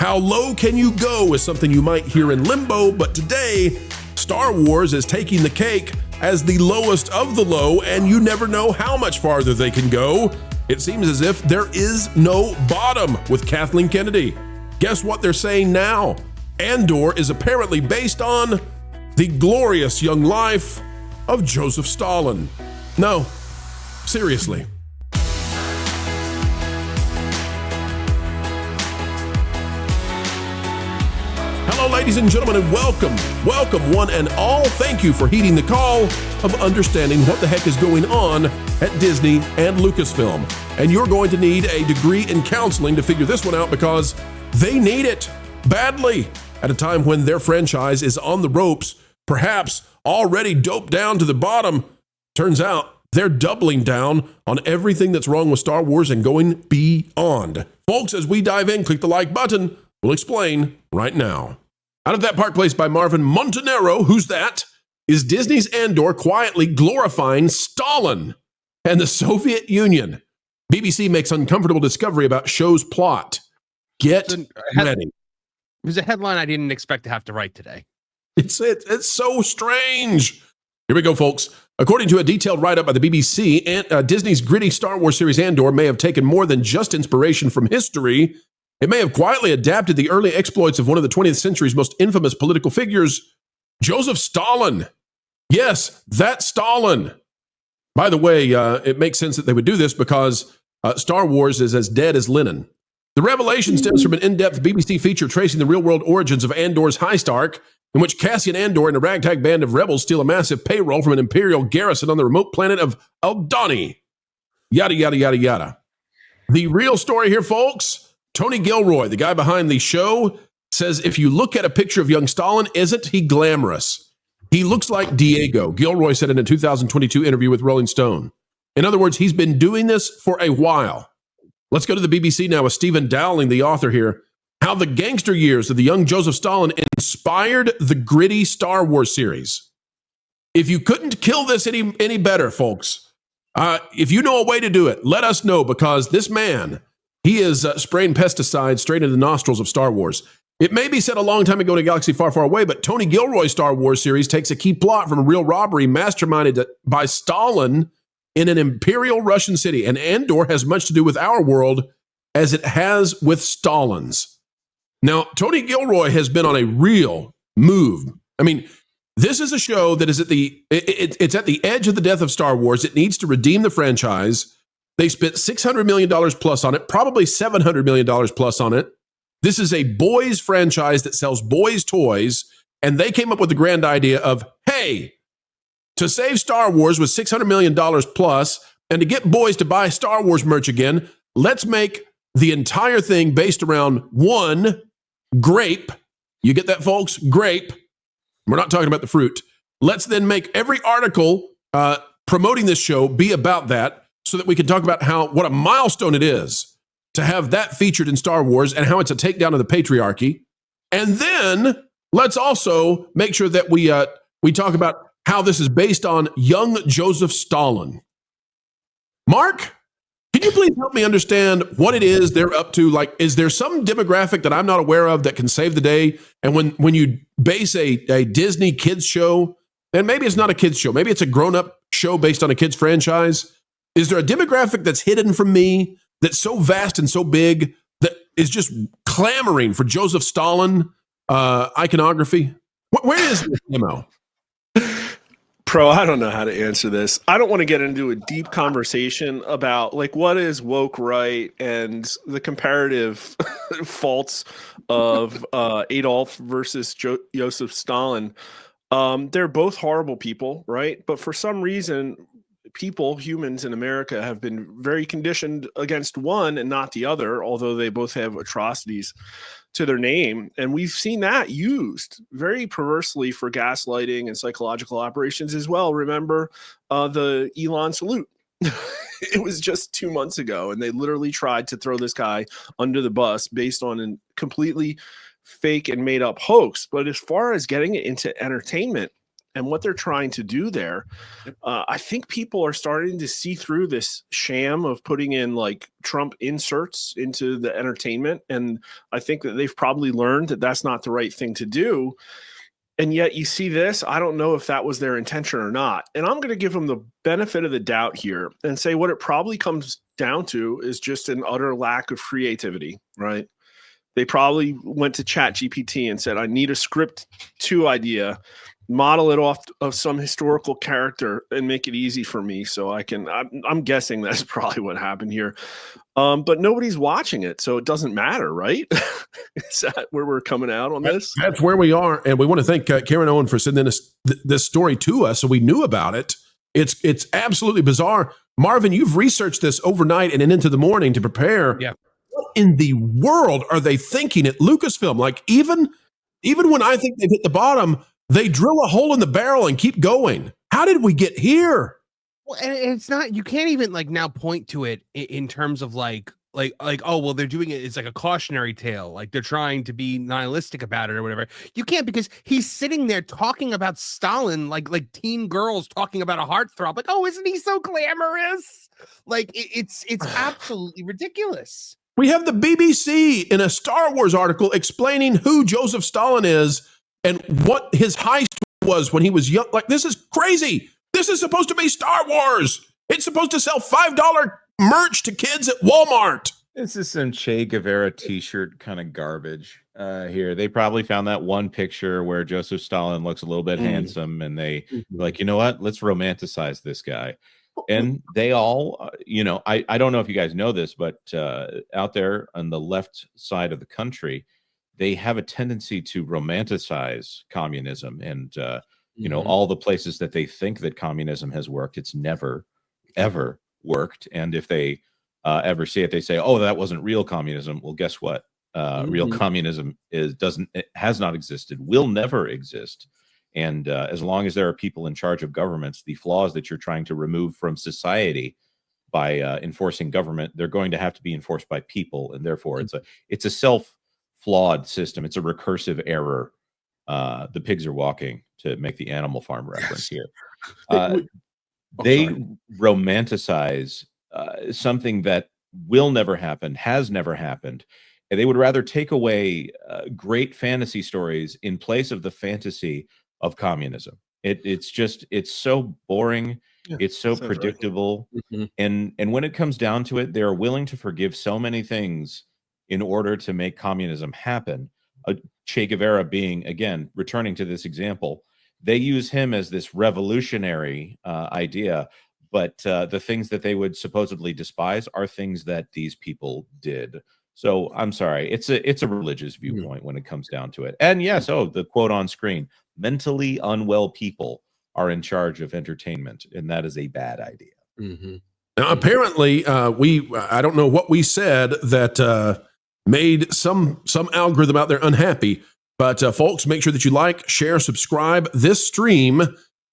How low can you go is something you might hear in limbo, but today, Star Wars is taking the cake as the lowest of the low, and you never know how much farther they can go. It seems as if there is no bottom with Kathleen Kennedy. Guess what they're saying now? Andor is apparently based on the glorious young life of Joseph Stalin. No, seriously. Hello, ladies and gentlemen, and welcome one and all. Thank you for heeding the call of understanding what the heck is going on at Disney and Lucasfilm. And you're going to need a degree in counseling to figure this one out because they need it badly at a time when their franchise is on the ropes, perhaps already doped down to the bottom. Turns out they're doubling down on everything that's wrong with Star Wars and going beyond. Folks, as we dive in, click the like button. We'll explain right now. Out of that Park Place by Marvin Montanero, who's that? Is Disney's Andor quietly glorifying Stalin and the Soviet Union? BBC makes uncomfortable discovery about show's plot. Get ready. It was a headline I didn't expect to have to write today. It's so strange. Here we go, folks. According to a detailed write-up by the BBC, Disney's gritty Star Wars series Andor may have taken more than just inspiration from history. It may have quietly adapted the early exploits of one of the 20th century's most infamous political figures, Joseph Stalin. Yes, that Stalin. By the way, it makes sense that they would do this because Star Wars is as dead as Lenin. The revelation stems from an in-depth BBC feature tracing the real-world origins of Andor's High Stark, in which Cassian Andor and a ragtag band of rebels steal a massive payroll from an Imperial garrison on the remote planet of Aldhani. Yada, yada, yada, yada. The real story here, folks, Tony Gilroy, the guy behind the show, says if you look at a picture of young Stalin, isn't he glamorous? He looks like Diego, Gilroy said in a 2022 interview with Rolling Stone. In other words, he's been doing this for a while. Let's go to the BBC now with Stephen Dowling, the author here. How the gangster years of the young Joseph Stalin inspired the gritty Star Wars series. If you couldn't kill this any better, folks, if you know a way to do it, let us know, because this man, he is spraying pesticides straight into the nostrils of Star Wars. It may be said a long time ago in a galaxy far, far away, but Tony Gilroy's Star Wars series takes a key plot from a real robbery masterminded by Stalin in an Imperial Russian city. And Andor has much to do with our world as it has with Stalin's. Now, Tony Gilroy has been on a real move. I mean, this is a show that is it's at the edge of the death of Star Wars. It needs to redeem the franchise. They spent $600 million plus on it, probably $700 million plus on it. This is a boys franchise that sells boys toys, and they came up with the grand idea of, hey, to save Star Wars with $600 million plus, and to get boys to buy Star Wars merch again, let's make the entire thing based around one grape. You get that, folks? Grape. We're not talking about the fruit. Let's then make every article promoting this show be about that, so that we can talk about what a milestone it is to have that featured in Star Wars and how it's a takedown of the patriarchy. And then let's also make sure that we talk about how this is based on young Joseph Stalin. Mark, can you please help me understand what it is they're up to? Like, is there some demographic that I'm not aware of that can save the day? And when you base a Disney kids show, and maybe it's not a kids show, maybe it's a grown-up show based on a kids franchise, is there a demographic that's hidden from me that's so vast and so big that is just clamoring for Joseph Stalin iconography? Where is this demo? Pro, I don't know how to answer this. I don't want to get into a deep conversation about like what is woke right and the comparative faults of Adolf versus Joseph Stalin. They're both horrible people, right? But for some reason, humans in America have been very conditioned against one and not the other, although they both have atrocities to their name. And we've seen that used very perversely for gaslighting and psychological operations as well. Remember the Elon salute? It was just 2 months ago, and they literally tried to throw this guy under the bus based on a completely fake and made up hoax. But as far as getting it into entertainment, and what they're trying to do there. I think people are starting to see through this sham of putting in like Trump inserts into the entertainment. And I think that they've probably learned that that's not the right thing to do. And yet you see this, I don't know if that was their intention or not. And I'm going to give them the benefit of the doubt here and say what it probably comes down to is just an utter lack of creativity, right? They probably went to ChatGPT and said, I need a script 2 idea, model it off of some historical character and make it easy for me so I can, I'm guessing that's probably what happened here. But nobody's watching it, so it doesn't matter, right? Is that where we're coming out on this? That's where we are, and we want to thank Karen Owen for sending this story to us, so we knew about it. It's absolutely bizarre. Marvin, you've researched this overnight and into the morning to prepare. Yeah. What in the world are they thinking at Lucasfilm? Like even when I think they've hit the bottom, they drill a hole in the barrel and keep going. How did we get here? Well, and it's not, you can't even like now point to it in terms of like, oh, well, they're doing it. It's like a cautionary tale. Like they're trying to be nihilistic about it or whatever. You can't, because he's sitting there talking about Stalin, like teen girls talking about a heartthrob. Like, oh, isn't he so glamorous? Like it's absolutely ridiculous. We have the BBC in a Star Wars article explaining who Joseph Stalin is and what his heist was when he was young. Like, this is crazy. This is supposed to be Star Wars. It's supposed to sell $5 merch to kids at Walmart. This is some Che Guevara t-shirt kind of garbage here. They probably found that one picture where Joseph Stalin looks a little bit handsome, and they like, you know what? Let's romanticize this guy. And they all, I don't know if you guys know this, but out there on the left side of the country, they have a tendency to romanticize communism and, all the places that they think that communism has worked. It's never, ever worked. And if they ever see it, they say, oh, that wasn't real communism. Well, guess what? Real communism has not existed, will never exist. And as long as there are people in charge of governments, the flaws that you're trying to remove from society by enforcing government, they're going to have to be enforced by people. And therefore, it's a self-flawed system. It's a recursive error. The pigs are walking, to make the Animal Farm reference here. They romanticize something that will never happen, has never happened. And they would rather take away great fantasy stories in place of the fantasy of communism. It's so boring. Yeah, it's so predictable. Right. And when it comes down to it, they're willing to forgive so many things in order to make communism happen. Che Guevara being, again, returning to this example, they use him as this revolutionary idea, but the things that they would supposedly despise are things that these people did. So I'm sorry, it's a religious viewpoint when it comes down to it. And yes, the quote on screen, mentally unwell people are in charge of entertainment, and that is a bad idea. Now, apparently, I don't know what we said that made some algorithm out there unhappy, but folks, make sure that you like, share, subscribe this stream,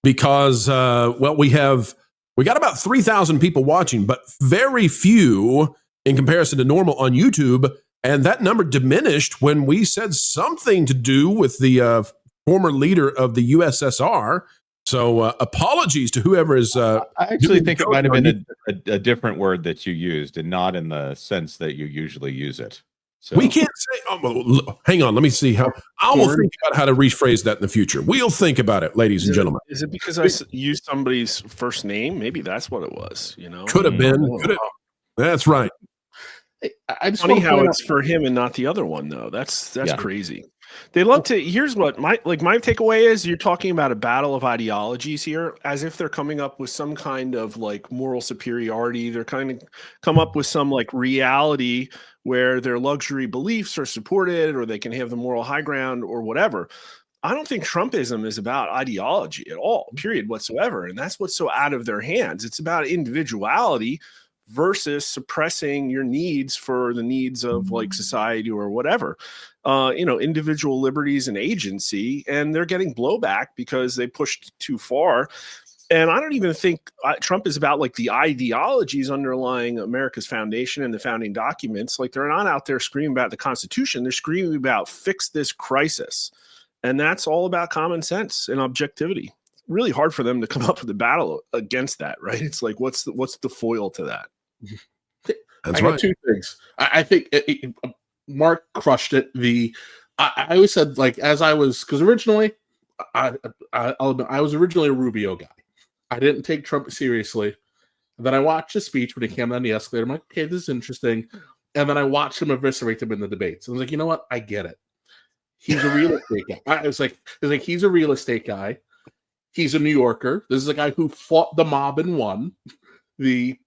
because we got about 3,000 people watching, but very few in comparison to normal on YouTube, and that number diminished when we said something to do with the former leader of the USSR. So apologies to whoever is. I actually think it might have been a different word that you used, and not in the sense that you usually use it. So. We can't say, hang on, let me see how. I will think about how to rephrase that in the future. We'll think about it, ladies and gentlemen. Is it because I used somebody's first name? Maybe that's what it was, Could have been. That's right. It's funny how it's for him and not the other one, though. That's crazy. They love to. Here's what my takeaway is: you're talking about a battle of ideologies here, as if they're coming up with some kind of like moral superiority. They're kind of come up with some like reality where their luxury beliefs are supported, or they can have the moral high ground, or whatever. I don't think Trumpism is about ideology at all, period, whatsoever. And that's what's so out of their hands. It's about individuality versus suppressing your needs for the needs of like society or whatever, individual liberties and agency. And they're getting blowback because they pushed too far. And I don't even think Trump is about like the ideologies underlying America's foundation and the founding documents. Like, they're not out there screaming about the Constitution. They're screaming about fix this crisis. And that's all about common sense and objectivity. really hard for them to come up with a battle against that, right? It's like, what's the foil to that? That's I right. got two things. I think Mark crushed it. I always said, like, as I was, because originally, I'll admit, I was originally a Rubio guy. I didn't take Trump seriously. And then I watched his speech when he came down the escalator. I'm like, okay, this is interesting. And then I watched him eviscerate him in the debates. I was like, you know what? I get it. He's a real estate guy. I was like, he's a real estate guy. He's a New Yorker. This is a guy who fought the mob and won. He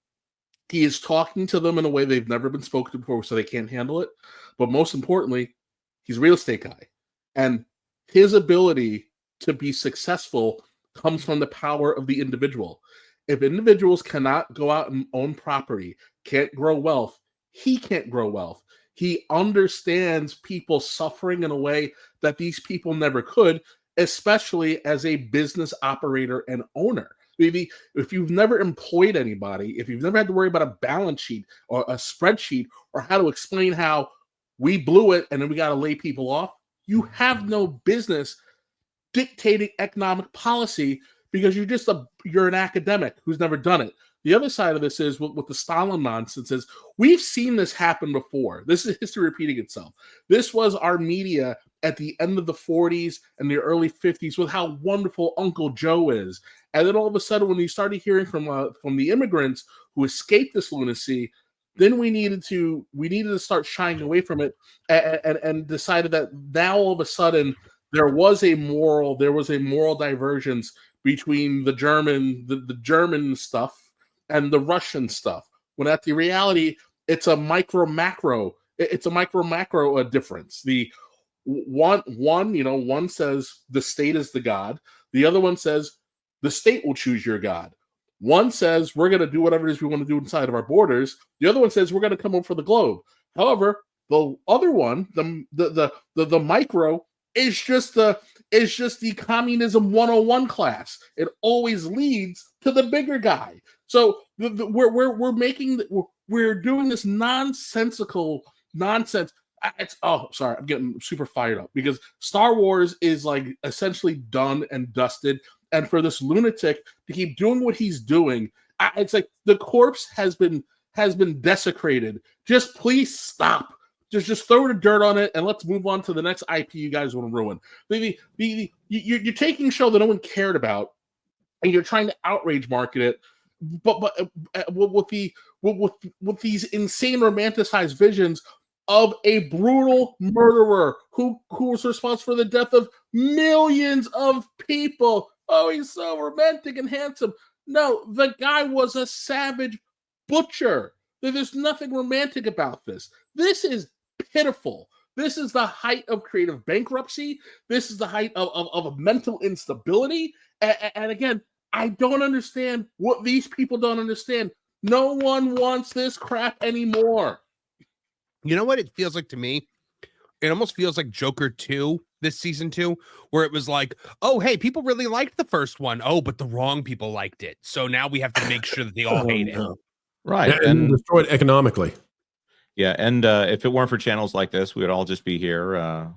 is talking to them in a way they've never been spoken to before, so they can't handle it. But most importantly, he's a real estate guy. And his ability to be successful comes from the power of the individual. If individuals cannot go out and own property, can't grow wealth, he can't grow wealth. He understands people suffering in a way that these people never could, especially as a business operator and owner. Maybe if you've never employed anybody, if you've never had to worry about a balance sheet or a spreadsheet or how to explain how we blew it and then we got to lay people off, you have no business dictating economic policy because you're an academic who's never done it. The other side of this is what the Stalin nonsense is. We've seen this happen before. This is history repeating itself. This was our media at the end of the 40s and the early 50s with how wonderful Uncle Joe is. And then all of a sudden, when you started hearing from the immigrants who escaped this lunacy, then we needed to start shying away from it and decided that now all of a sudden there was a moral divergence between the German stuff and the Russian stuff. When at the reality, it's a micro macro difference. The one says the state is the God. The other one says the state will choose your God. One says we're going to do whatever it is we want to do inside of our borders. The other one says we're going to come over the globe. However, the other one, the micro, is just the communism 101 class. It always leads to the bigger guy. So we're doing this nonsensical nonsense. Sorry, I'm getting super fired up because Star Wars is like essentially done and dusted. And for this lunatic to keep doing what he's doing, it's like the corpse has been desecrated. Just please stop. Just throw the dirt on it and let's move on to the next IP you guys want to ruin. You're taking a show that no one cared about, and you're trying to outrage market it, but with these insane romanticized visions of a brutal murderer who was responsible for the death of millions of people. Oh, he's so romantic and handsome. No, the guy was a savage butcher. There's nothing romantic about this. This is pitiful. This is the height of creative bankruptcy. This is the height of mental instability. And again, I don't understand what these people don't understand. No one wants this crap anymore. You know what it feels like to me? It almost feels like Joker 2, this season 2, where it was like, oh, hey, people really liked the first one. Oh, but the wrong people liked it. So now we have to make sure that they all hate it. Right. Yeah, and destroyed economically. Yeah, and if it weren't for channels like this, we would all just be here, kind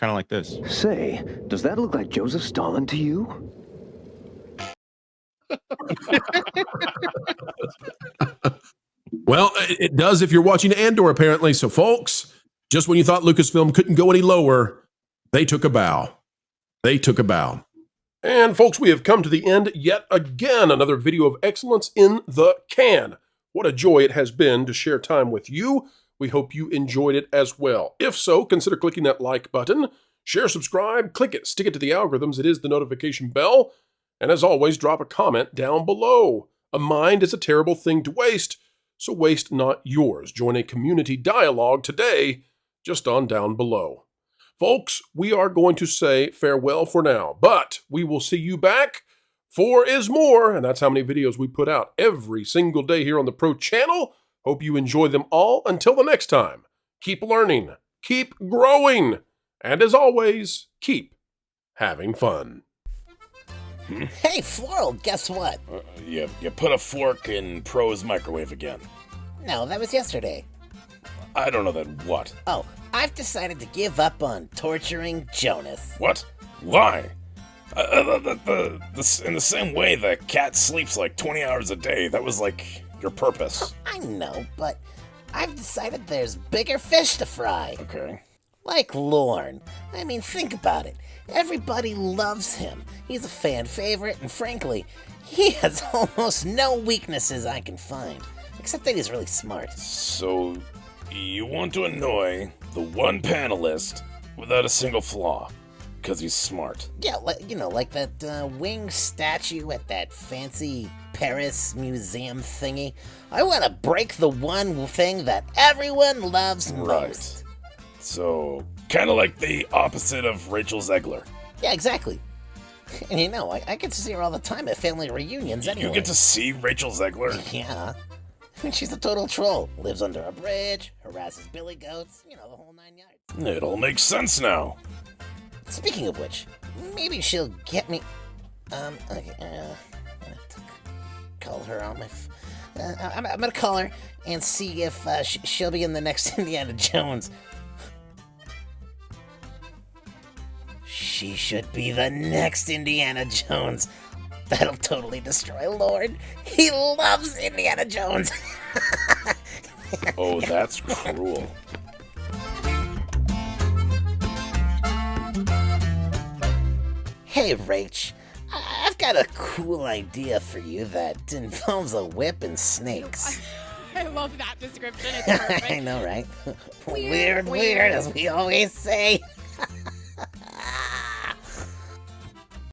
of like this. Say, does that look like Joseph Stalin to you? Well, it does if you're watching Andor, apparently. So, folks, just when you thought Lucasfilm couldn't go any lower, they took a bow. They took a bow. And, folks, we have come to the end yet again. Another video of excellence in the can. What a joy it has been to share time with you. We hope you enjoyed it as well. If so, consider clicking that like button. Share, subscribe, click it, stick it to the algorithms. It is the notification bell. And as always, drop a comment down below. A mind is a terrible thing to waste, so waste not yours. Join a community dialogue today, just on down below. Folks, we are going to say farewell for now, but we will see you back for is more, and that's how many videos we put out every single day here on the Pro Channel. Hope you enjoy them all. Until the next time, keep learning, keep growing, and as always, keep having fun. Hey, Floral, guess what? You put a fork in Pro's microwave again. No, that was yesterday. I don't know that what. Oh, I've decided to give up on torturing Jonas. What? Why? In the same way the cat sleeps like 20 hours a day, that was like your purpose. I know, but I've decided there's bigger fish to fry. Okay. Like Lorne. I mean, think about it. Everybody loves him. He's a fan favorite, and frankly, he has almost no weaknesses I can find. Except that he's really smart. So, you want to annoy the one panelist without a single flaw, because he's smart. Yeah, like that winged statue at that fancy Paris museum thingy. I want to break the one thing that everyone loves most. So, kind of like the opposite of Rachel Zegler. Yeah, exactly. And I get to see her all the time at family reunions anyway. You get to see Rachel Zegler? Yeah. She's a total troll. Lives under a bridge, harasses billy goats, the whole 9 yards. It all makes sense now. Speaking of which, maybe she'll get me... Okay, I'm gonna call her on my... I'm gonna call her and see if she'll be in the next Indiana Jones. She should be the next Indiana Jones. That'll totally destroy Lord. He loves Indiana Jones. Oh, that's cruel. Hey, Rach. I've got a cool idea for you that involves a whip and snakes. I love that description. It's perfect. I know, right? Weird, as we always say.